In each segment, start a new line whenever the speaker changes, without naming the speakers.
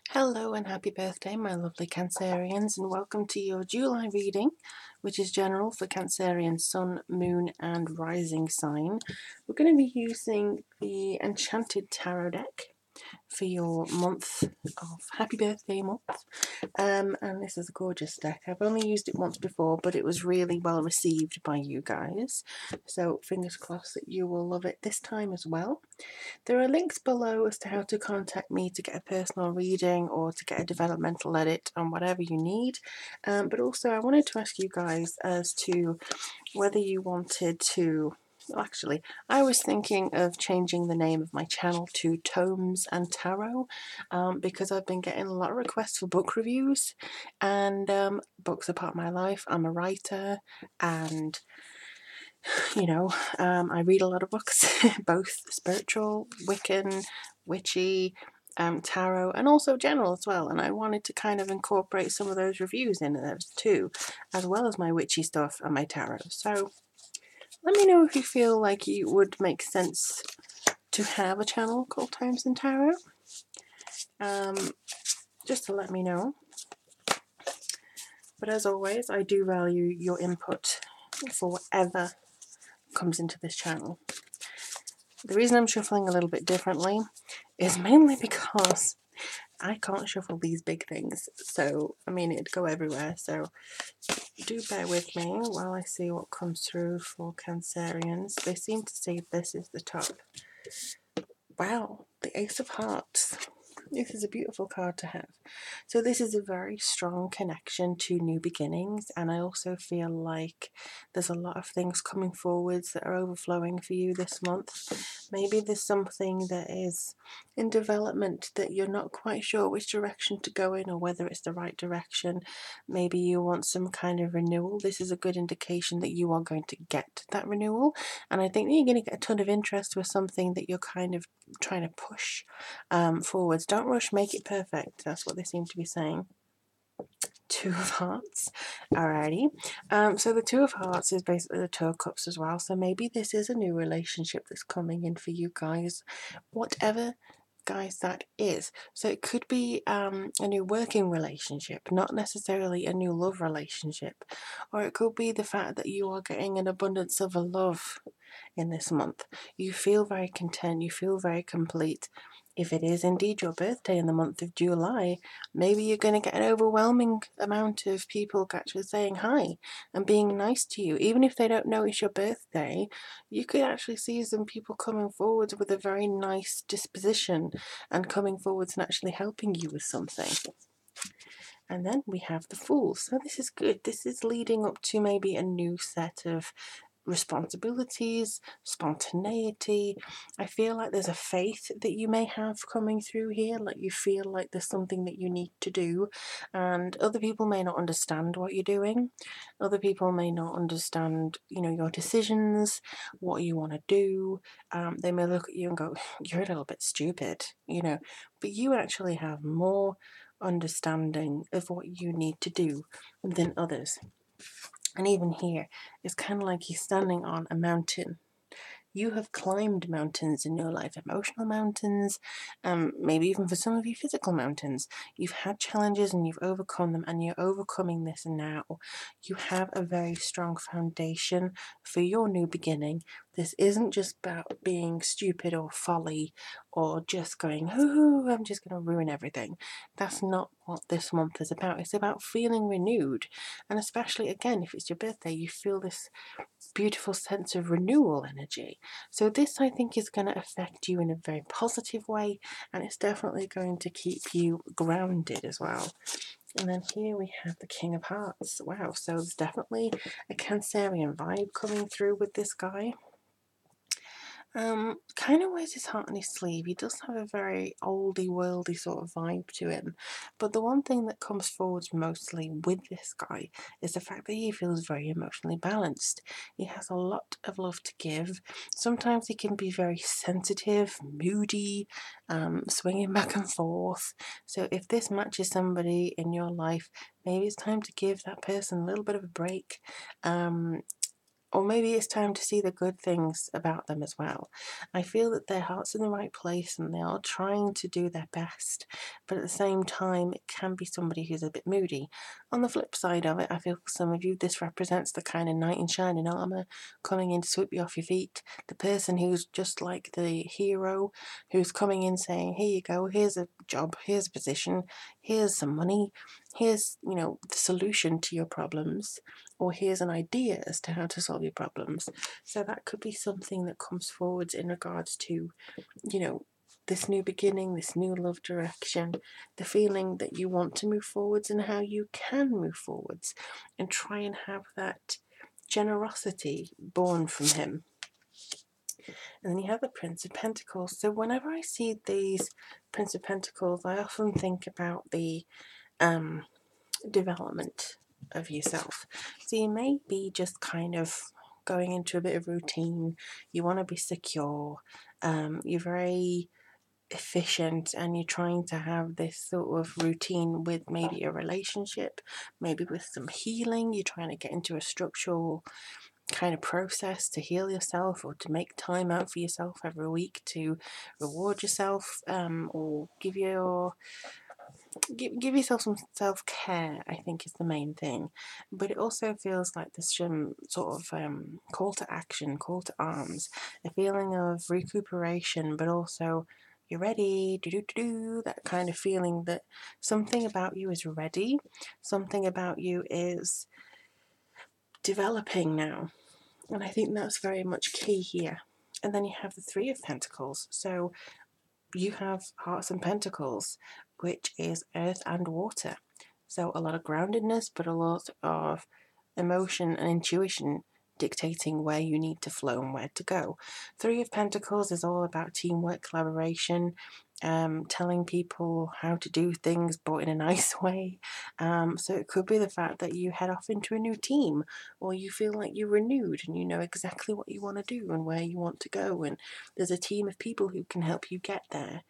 Hello and happy birthday, my lovely Cancerians, and welcome to your July reading, which is general for Cancerian Sun, Moon, and Rising sign. We're going to be using the Enchanted Tarot deck for your month of happy birthday month. And this is a gorgeous deck. I've only used it once before, but it was really well received by you guys. So fingers crossed that you will love it this time as well. There are links below as to how to contact me to get a personal reading or to get a developmental edit on whatever you need. But also I wanted to ask you guys as to whether you wanted to... Well, actually, I was thinking of changing the name of my channel to Tomes and Tarot because I've been getting a lot of requests for book reviews, and books are part of my life. I'm a writer, and I read a lot of books, both spiritual, Wiccan, witchy, tarot, and also general as well. And I wanted to kind of incorporate some of those reviews in there too, as well as my witchy stuff and my tarot. So let me know if you feel like it would make sense to have a channel called Times and Tarot. Just to let me know. But as always, I do value your input for whatever comes into this channel. The reason I'm shuffling a little bit differently is mainly because I can't shuffle these big things. So, I mean, it'd go everywhere. So, do bear with me while I see what comes through for Cancerians. They seem to say this is the top. Wow, the Ace of Hearts. This is a beautiful card to have. So this is a very strong connection to new beginnings, and I also feel like there's a lot of things coming forwards that are overflowing for you this month. Maybe there's something that is in development that you're not quite sure which direction to go in or whether it's the right direction. Maybe you want some kind of renewal. This is a good indication that you are going to get that renewal, and I think that you're going to get a ton of interest with something that you're kind of trying to push forwards. Don't rush, make it perfect. That's what they seem to be saying. Two of Hearts. Alrighty. So the Two of Hearts is basically the Two of Cups as well. So maybe this is a new relationship that's coming in for you guys. Whatever, guys, that is. So it could be a new working relationship, not necessarily a new love relationship. Or it could be the fact that you are getting an abundance of a love in this month. You feel very content, you feel very complete. If it is indeed your birthday in the month of July, maybe you're going to get an overwhelming amount of people actually saying hi and being nice to you. Even if they don't know it's your birthday, you could actually see some people coming forwards with a very nice disposition and coming forwards and actually helping you with something. And then we have the Fool. So this is good. This is leading up to maybe a new set of responsibilities, spontaneity. I feel like there's a faith that you may have coming through here, like you feel like there's something that you need to do, and other people may not understand what you're doing. Other people may not understand, your decisions, what you want to do. They may look at you and go, you're a little bit stupid, but you actually have more understanding of what you need to do than others. And even here, it's kind of like he's standing on a mountain. You have climbed mountains in your life, emotional mountains, maybe even for some of you, physical mountains. You've had challenges and you've overcome them, and you're overcoming this now. You have a very strong foundation for your new beginning. This isn't just about being stupid or folly or just going, oh, I'm just going to ruin everything. That's not what this month is about. It's about feeling renewed. And especially, again, if it's your birthday, you feel this beautiful sense of renewal energy. So this, I think, is going to affect you in a very positive way, and it's definitely going to keep you grounded as well. And then here we have the King of Hearts. Wow, so there's definitely a Cancerian vibe coming through with this guy. Kind of wears his heart on his sleeve. He does have a very oldie worldy sort of vibe to him. But the one thing that comes forward mostly with this guy is the fact that he feels very emotionally balanced. He has a lot of love to give. Sometimes he can be very sensitive, moody, swinging back and forth. So if this matches somebody in your life, maybe it's time to give that person a little bit of a break. Or maybe it's time to see the good things about them as well. I feel that their heart's in the right place and they are trying to do their best, but at the same time, it can be somebody who's a bit moody. On the flip side of it, I feel for some of you, this represents the kind of knight in shining armour coming in to sweep you off your feet. The person who's just like the hero, who's coming in saying, here you go, here's a job, here's a position, here's some money, here's, the solution to your problems, or here's an idea as to how to solve your problems. So that could be something that comes forwards in regards to, this new beginning, this new love direction, the feeling that you want to move forwards and how you can move forwards and try and have that generosity born from him. And then you have the Prince of Pentacles. So whenever I see these Prince of Pentacles, I often think about the development of yourself. So you may be just kind of going into a bit of routine. You want to be secure. You're very efficient and you're trying to have this sort of routine with maybe a relationship, maybe with some healing. You're trying to get into a structural kind of process to heal yourself or to make time out for yourself every week to reward yourself, or give yourself some self-care, I think, is the main thing. But it also feels like this sort of call to action, call to arms, a feeling of recuperation, but also you're ready, that kind of feeling that something about you is ready, something about you is developing now. And I think that's very much key here. And then you have the Three of Pentacles. So you have Hearts and Pentacles, which is earth and water. So a lot of groundedness, but a lot of emotion and intuition dictating where you need to flow and where to go. Three of Pentacles is all about teamwork, collaboration, telling people how to do things, but in a nice way. So it could be the fact that you head off into a new team, or you feel like you're renewed and you know exactly what you want to do and where you want to go, and there's a team of people who can help you get there.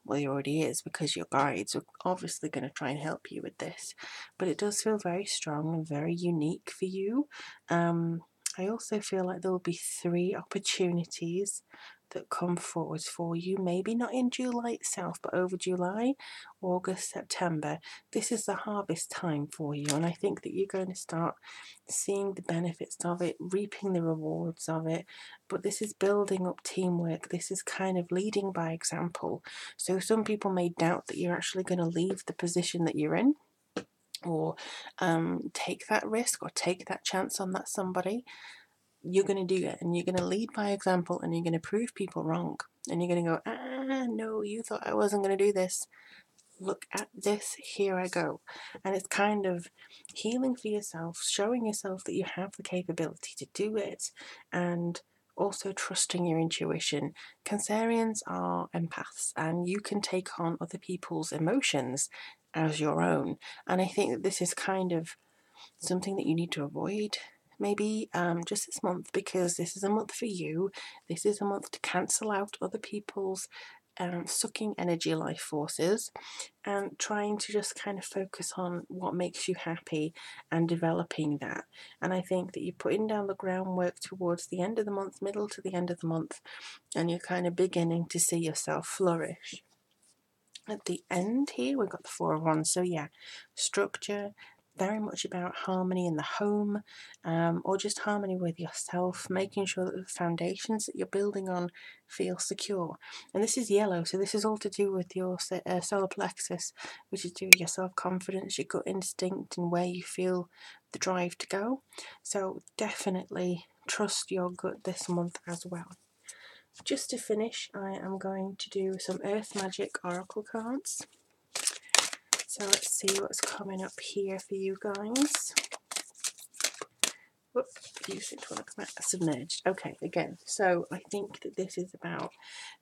Well, there already is, because your guides are obviously going to try and help you with this. But it does feel very strong and very unique for you. I also feel like there will be 3 opportunities that come forward for you, maybe not in July itself, but over July, August, September. This is the harvest time for you, and I think that you're going to start seeing the benefits of it, reaping the rewards of it. But this is building up teamwork. This is kind of leading by example. So some people may doubt that you're actually going to leave the position that you're in, or take that risk or take that chance on that somebody. You're going to do it, and you're going to lead by example, and you're going to prove people wrong, and you're going to go, no, you thought I wasn't going to do this, look at this, here I go. And it's kind of healing for yourself, showing yourself that you have the capability to do it, and also trusting your intuition. Cancerians are empaths, and you can take on other people's emotions as your own, and I think that this is kind of something that you need to avoid maybe just this month, because this is a month for you. This is a month to cancel out other people's sucking energy life forces, and trying to just kind of focus on what makes you happy and developing that. And I think that you're putting down the groundwork towards the end of the month, middle to the end of the month, and you're kind of beginning to see yourself flourish. At the end here, we've got the Four of Wands. So yeah, structure, very much about harmony in the home, or just harmony with yourself, making sure that the foundations that you're building on feel secure. And this is yellow, so this is all to do with your solar plexus, which is to do with your self-confidence, your gut instinct, and where you feel the drive to go. So definitely trust your gut this month as well. Just to finish, I am going to do some Earth Magic Oracle cards. So let's see what's coming up here for you guys. Whoop, you seem to want to come out submerged. Okay, again, so I think that this is about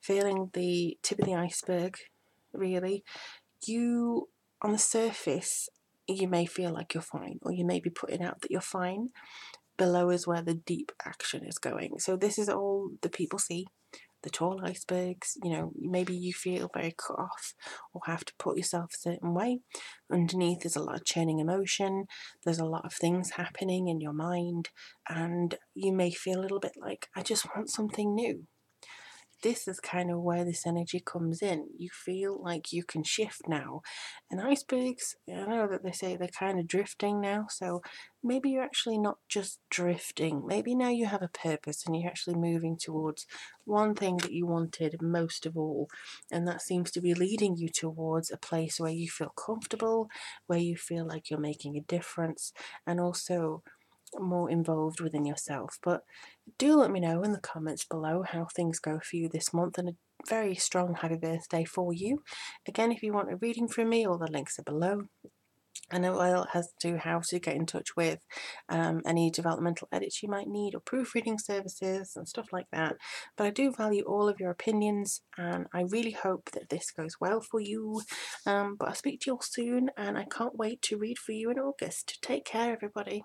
feeling the tip of the iceberg, really. You, on the surface, you may feel like you're fine, or you may be putting out that you're fine. Below is where the deep action is going. So this is all the people see. the tall icebergs. You know, maybe you feel very cut off or have to put yourself a certain way. Underneath there's a lot of churning emotion, there's a lot of things happening in your mind, and you may feel a little bit like, I just want something new. This is kind of where this energy comes in. You feel like you can shift now. And icebergs, I know that they say they're kind of drifting now, so maybe you're actually not just drifting. Maybe now you have a purpose and you're actually moving towards one thing that you wanted most of all. And that seems to be leading you towards a place where you feel comfortable, where you feel like you're making a difference, and also more involved within yourself. But do let me know in the comments below how things go for you this month, and a very strong happy birthday for you. Again, if you want a reading from me, all the links are below. I know it has to do how to get in touch with any developmental edits you might need, or proofreading services and stuff like that. But I do value all of your opinions, and I really hope that this goes well for you. But I'll speak to you all soon, and I can't wait to read for you in August. Take care, everybody.